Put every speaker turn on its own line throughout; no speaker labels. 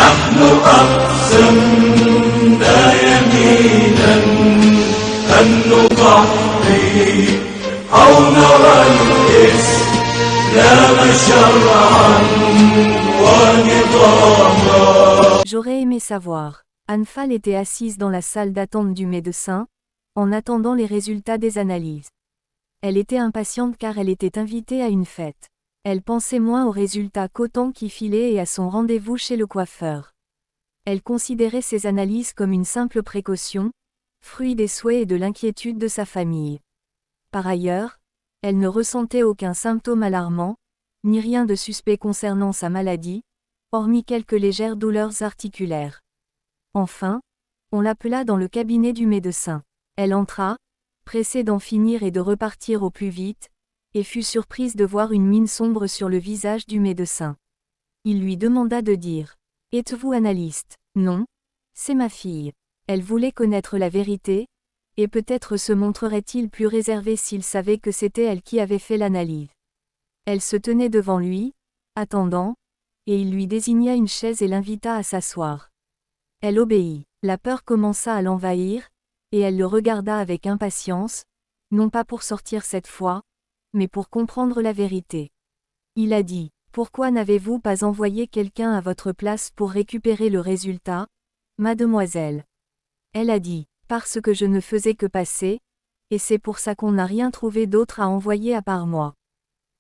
نحن أقسمنا يمينا أن نضحي أو نرى الإسلام شرعا ونظاما.
J'aurais aimé savoir. Anfal était assise dans la salle d'attente du médecin, en attendant les résultats des analyses. Elle était impatiente car elle était invitée à une fête. Elle pensait moins aux résultats qu'au temps qui filait et à son rendez-vous chez le coiffeur. Elle considérait ces analyses comme une simple précaution, fruit des souhaits et de l'inquiétude de sa famille. Par ailleurs, elle ne ressentait aucun symptôme alarmant, ni rien de suspect concernant sa maladie, hormis quelques légères douleurs articulaires. Enfin, on l'appela dans le cabinet du médecin. Elle entra, pressée d'en finir et de repartir au plus vite, et fut surprise de voir une mine sombre sur le visage du médecin. Il lui demanda de dire « Êtes-vous analyste ?»« Non, c'est ma fille. » Elle voulait connaître la vérité, et peut-être se montrerait-il plus réservé s'il savait que c'était elle qui avait fait l'analyse. Elle se tenait devant lui, attendant, et il lui désigna une chaise et l'invita à s'asseoir. Elle obéit. La peur commença à l'envahir, et elle le regarda avec impatience, non pas pour sortir cette fois, mais pour comprendre la vérité. Il a dit « Pourquoi n'avez-vous pas envoyé quelqu'un à votre place pour récupérer le résultat, mademoiselle ?» Elle a dit « Parce que je ne faisais que passer, et c'est pour ça qu'on n'a rien trouvé d'autre à envoyer à part moi.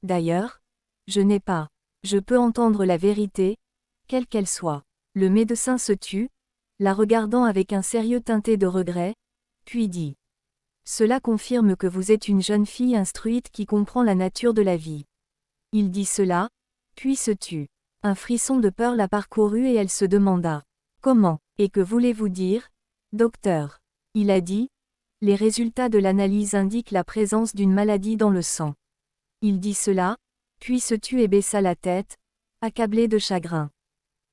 D'ailleurs, je n'ai pas. Je peux entendre la vérité, quelle qu'elle soit. » Le médecin se tut, la regardant avec un sérieux teinté de regret, puis dit « Cela confirme que vous êtes une jeune fille instruite qui comprend la nature de la vie. » Il dit cela, puis se tut. Un frisson de peur la parcourut et elle se demanda « Comment, et que voulez-vous dire, docteur ?» Il a dit « Les résultats de l'analyse indiquent la présence d'une maladie dans le sang. » Il dit cela, puis se tut et baissa la tête, accablé de chagrin.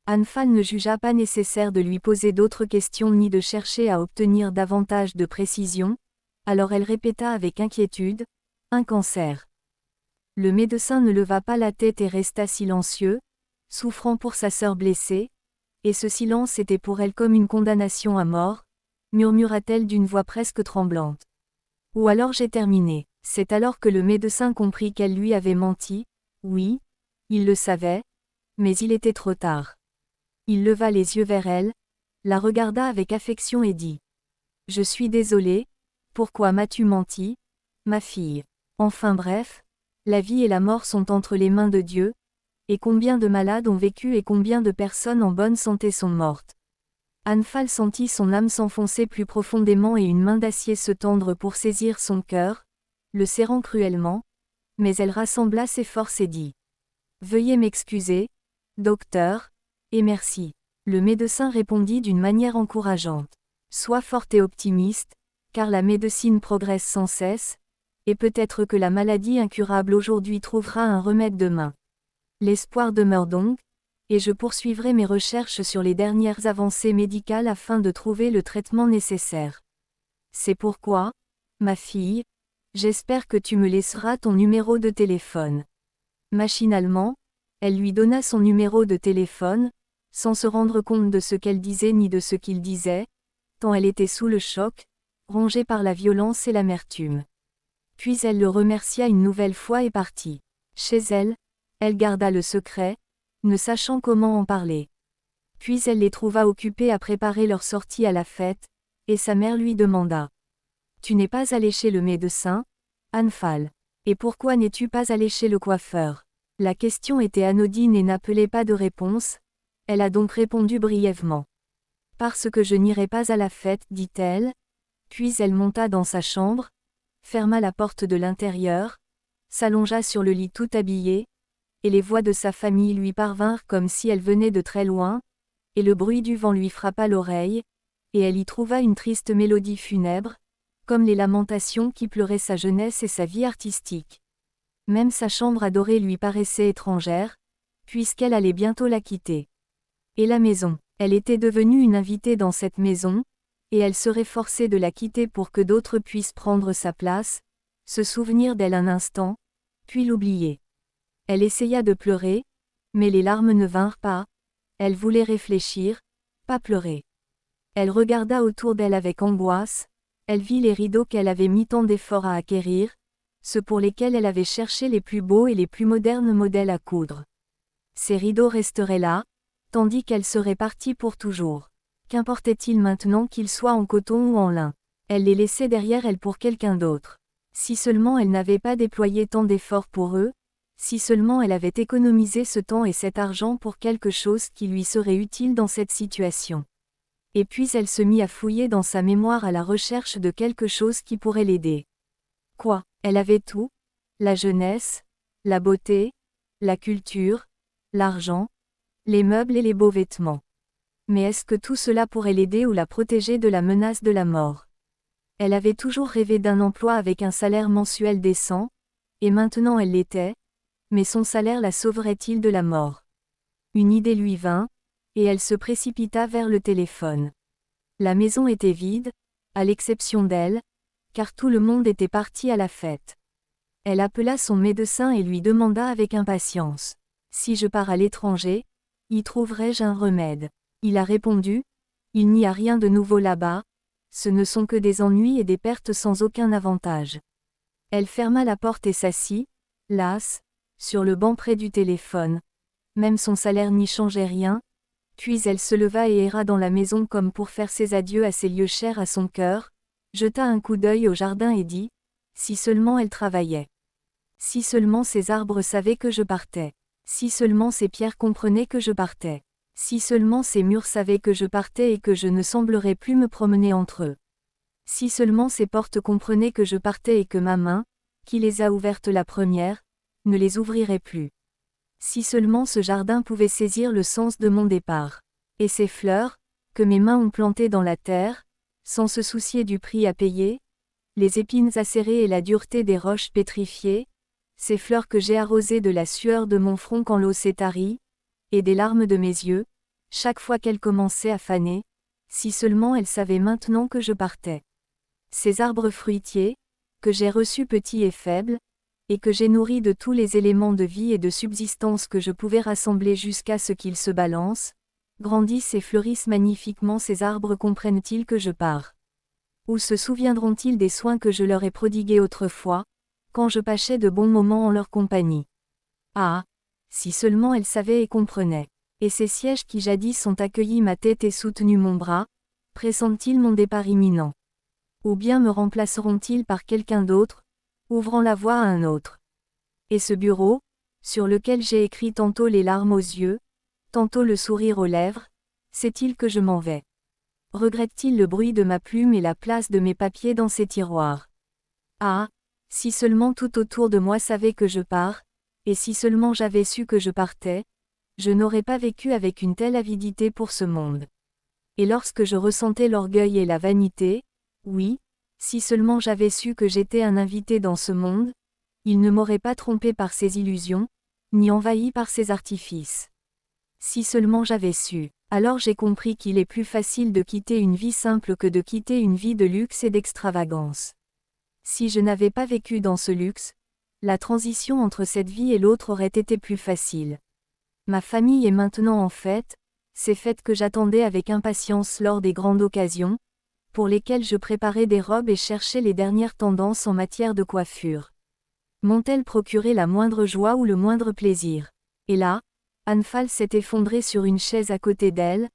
Anfal ne jugea pas nécessaire de lui poser d'autres questions ni de chercher à obtenir davantage de précision, alors elle répéta avec inquiétude « Un cancer. » Le médecin ne leva pas la tête et resta silencieux, souffrant pour sa sœur blessée, et ce silence était pour elle comme une condamnation à mort, murmura-t-elle d'une voix presque tremblante. Ou alors j'ai terminé. C'est alors que le médecin comprit qu'elle lui avait menti, oui, il le savait, mais il était trop tard. Il leva les yeux vers elle, la regarda avec affection et dit « Je suis désolé, pourquoi m'as-tu menti, ma fille ? Enfin bref, la vie et la mort sont entre les mains de Dieu, et combien de malades ont vécu et combien de personnes en bonne santé sont mortes. » Anfal sentit son âme s'enfoncer plus profondément et une main d'acier se tendre pour saisir son cœur, le serrant cruellement, mais elle rassembla ses forces et dit « Veuillez m'excuser, docteur, et merci. » Le médecin répondit d'une manière encourageante. « Sois forte et optimiste, car la médecine progresse sans cesse, et peut-être que la maladie incurable aujourd'hui trouvera un remède demain. L'espoir demeure donc, et je poursuivrai mes recherches sur les dernières avancées médicales afin de trouver le traitement nécessaire. C'est pourquoi, ma fille, j'espère que tu me laisseras ton numéro de téléphone. » Machinalement, elle lui donna son numéro de téléphone, sans se rendre compte de ce qu'elle disait ni de ce qu'il disait, tant elle était sous le choc, rongée par la violence et l'amertume. Puis elle le remercia une nouvelle fois et partit. Chez elle, elle garda le secret, ne sachant comment en parler. Puis elle les trouva occupés à préparer leur sortie à la fête, et sa mère lui demanda « Tu n'es pas allé chez le médecin, Anfal. Et pourquoi n'es-tu pas allé chez le coiffeur ?» La question était anodine et n'appelait pas de réponse, elle a donc répondu brièvement. « Parce que je n'irai pas à la fête, dit-elle, puis elle monta dans sa chambre, ferma la porte de l'intérieur, s'allongea sur le lit tout habillée, et les voix de sa famille lui parvinrent comme si elles venaient de très loin, et le bruit du vent lui frappa l'oreille, et elle y trouva une triste mélodie funèbre, comme les lamentations qui pleuraient sa jeunesse et sa vie artistique. Même sa chambre adorée lui paraissait étrangère, puisqu'elle allait bientôt la quitter. Et la maison, elle était devenue une invitée dans cette maison, et elle serait forcée de la quitter pour que d'autres puissent prendre sa place, se souvenir d'elle un instant, puis l'oublier. Elle essaya de pleurer, mais les larmes ne vinrent pas, Elle voulait réfléchir, pas pleurer. Elle regarda autour d'elle avec angoisse, elle vit les rideaux qu'elle avait mis tant d'efforts à acquérir, ceux pour lesquels elle avait cherché les plus beaux et les plus modernes modèles à coudre. Ces rideaux resteraient là, tandis qu'elle serait partie pour toujours. Qu'importait-il maintenant qu'ils soient en coton ou en lin? Elle les laissait derrière elle pour quelqu'un d'autre. Si seulement elle n'avait pas déployé tant d'efforts pour eux, si seulement elle avait économisé ce temps et cet argent pour quelque chose qui lui serait utile dans cette situation. Et puis elle se mit à fouiller dans sa mémoire à la recherche de quelque chose qui pourrait l'aider. Quoi? Elle avait tout? La jeunesse, la beauté, la culture, l'argent, les meubles et les beaux vêtements. Mais est-ce que tout cela pourrait l'aider ou la protéger de la menace de la mort? Elle avait toujours rêvé d'un emploi avec un salaire mensuel décent, et maintenant elle l'était, mais son salaire la sauverait-il de la mort? Une idée lui vint, et elle se précipita vers le téléphone. La maison était vide, à l'exception d'elle, car tout le monde était parti à la fête. Elle appela son médecin et lui demanda avec impatience: « Si je pars à l'étranger, y trouverai-je un remède ?» Il a répondu: « Il n'y a rien de nouveau là-bas, ce ne sont que des ennuis et des pertes sans aucun avantage. » Elle ferma la porte et s'assit, lasse, sur le banc près du téléphone. Même son salaire n'y changeait rien, puis elle se leva et erra dans la maison comme pour faire ses adieux à ces lieux chers à son cœur, jeta un coup d'œil au jardin et dit: « Si seulement elle travaillait. Si seulement ces arbres savaient que je partais. Si seulement ces pierres comprenaient que je partais. Si seulement ces murs savaient que je partais et que je ne semblerais plus me promener entre eux. Si seulement ces portes comprenaient que je partais et que ma main, qui les a ouvertes la première, ne les ouvrirait plus. Si seulement ce jardin pouvait saisir le sens de mon départ. Et ces fleurs, que mes mains ont plantées dans la terre, sans se soucier du prix à payer, les épines acérées et la dureté des roches pétrifiées, ces fleurs que j'ai arrosées de la sueur de mon front quand l'eau s'est tarie, et des larmes de mes yeux, chaque fois qu'elle commençait à faner, si seulement elle savait maintenant que je partais. Ces arbres fruitiers, que j'ai reçus petits et faibles, et que j'ai nourris de tous les éléments de vie et de subsistance que je pouvais rassembler jusqu'à ce qu'ils se balancent, grandissent et fleurissent magnifiquement. Ces arbres comprennent-ils que je pars? Ou se souviendront-ils des soins que je leur ai prodigués autrefois, quand je passais de bons moments en leur compagnie? Ah! Si seulement elles savaient et comprenaient. Et ces sièges qui jadis ont accueilli ma tête et soutenu mon bras, pressentent-ils mon départ imminent? Ou bien me remplaceront-ils par quelqu'un d'autre, ouvrant la voie à un autre? Et ce bureau, sur lequel j'ai écrit tantôt les larmes aux yeux, tantôt le sourire aux lèvres, sait-il que je m'en vais? Regrette-t-il le bruit de ma plume et la place de mes papiers dans ces tiroirs? Ah! Si seulement tout autour de moi savait que je pars, et si seulement j'avais su que je partais, je n'aurais pas vécu avec une telle avidité pour ce monde. Et lorsque je ressentais l'orgueil et la vanité, oui, si seulement j'avais su que j'étais un invité dans ce monde, il ne m'aurait pas trompé par ses illusions, ni envahi par ses artifices. Si seulement j'avais su, alors j'ai compris qu'il est plus facile de quitter une vie simple que de quitter une vie de luxe et d'extravagance. Si je n'avais pas vécu dans ce luxe, la transition entre cette vie et l'autre aurait été plus facile. Ma famille est maintenant en fête, ces fêtes que j'attendais avec impatience lors des grandes occasions, pour lesquelles je préparais des robes et cherchais les dernières tendances en matière de coiffure. M'ont-elles procuré la moindre joie ou le moindre plaisir? Et là, Anfal s'est effondrée sur une chaise à côté d'elle,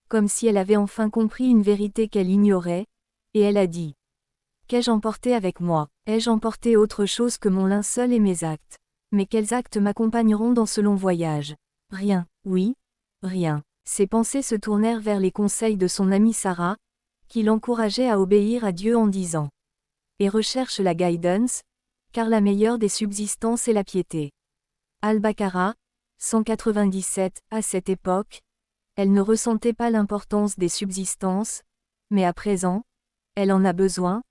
comme si elle avait enfin compris une vérité qu'elle ignorait, et elle a dit: « Qu'ai-je emporté avec moi? Ai-je emporté autre chose que mon linceul et mes actes? Mais quels actes m'accompagneront dans ce long voyage? Rien, oui, rien. » Ses pensées se tournèrent vers les conseils de son amie Sarah, qui l'encourageait à obéir à Dieu en disant: « Et recherche la guidance, car la meilleure des subsistances est la piété. » Al-Baqara, 197. À cette époque, elle ne ressentait pas l'importance des subsistances, mais à présent, elle en a besoin.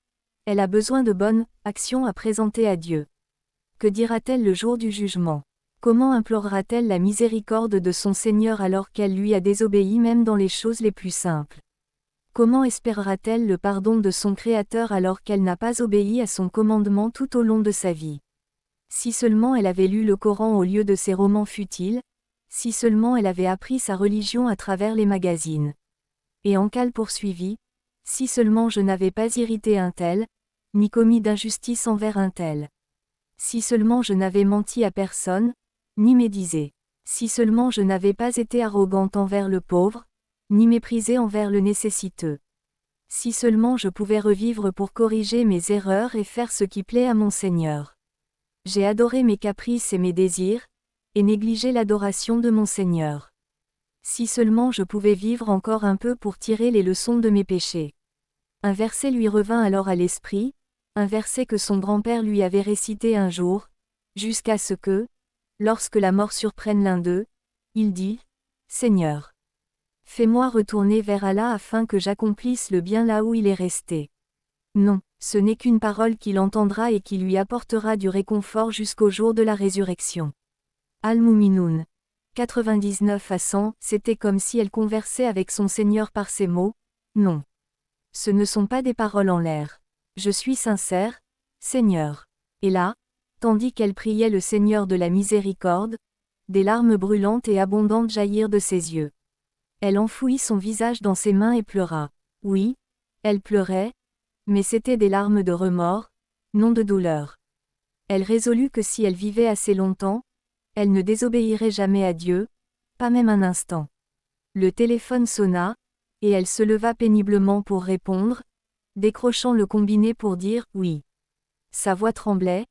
Elle a besoin de bonnes actions à présenter à Dieu. Que dira-t-elle le jour du jugement? Comment implorera-t-elle la miséricorde de son Seigneur alors qu'elle lui a désobéi même dans les choses les plus simples? Comment espérera-t-elle le pardon de son Créateur alors qu'elle n'a pas obéi à son commandement tout au long de sa vie? Si seulement elle avait lu le Coran au lieu de ses romans futiles, Si seulement elle avait appris sa religion à travers les magazines. Et Ankal poursuivit, si seulement je n'avais pas irrité un tel, ni commis d'injustice envers un tel. Si seulement je n'avais menti à personne, ni médisé. Si seulement je n'avais pas été arrogante envers le pauvre, ni méprisée envers le nécessiteux. Si seulement je pouvais revivre pour corriger mes erreurs et faire ce qui plaît à mon Seigneur. J'ai adoré mes caprices et mes désirs, et négligé l'adoration de mon Seigneur. Si seulement je pouvais vivre encore un peu pour tirer les leçons de mes péchés. Un verset lui revint alors à l'esprit, un verset que son grand-père lui avait récité un jour, jusqu'à ce que, lorsque la mort surprenne l'un d'eux, il dit, « Seigneur, fais-moi retourner vers Allah afin que j'accomplisse le bien là où il est resté. » Non, ce n'est qu'une parole qu'il entendra et qui lui apportera du réconfort jusqu'au jour de la résurrection. Al-Mu'minun 99 à 100, c'était comme si elle conversait avec son Seigneur par ces mots, « Non. Ce ne sont pas des paroles en l'air. Je suis sincère, Seigneur. » Et là, tandis qu'elle priait le Seigneur de la miséricorde, des larmes brûlantes et abondantes jaillirent de ses yeux. Elle enfouit son visage dans ses mains et pleura. Oui, elle pleurait, mais c'étaient des larmes de remords, non de douleur. Elle résolut que si elle vivait assez longtemps, elle ne désobéirait jamais à Dieu, pas même un instant. Le téléphone sonna, et elle se leva péniblement pour répondre, décrochant le combiné pour dire « oui ». Sa voix tremblait,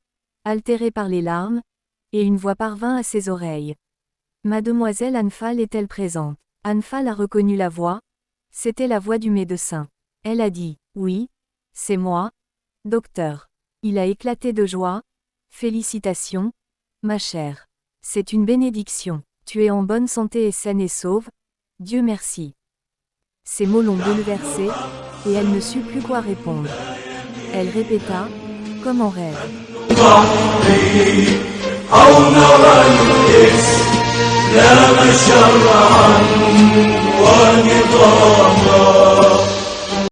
altérée par les larmes, et une voix parvint à ses oreilles. Mademoiselle Anfal est-elle présente? Anfal a reconnu la voix, c'était la voix du médecin. Elle a dit « oui, c'est moi, docteur ». Il a éclaté de joie. « Félicitations, ma chère. C'est une bénédiction. Tu es en bonne santé et saine et sauve, Dieu merci. » Ces mots l'ont bouleversée, et elle ne sut plus quoi répondre. Elle répéta, comme en rêve.
أو نرى الإسلام شرعا ونظاما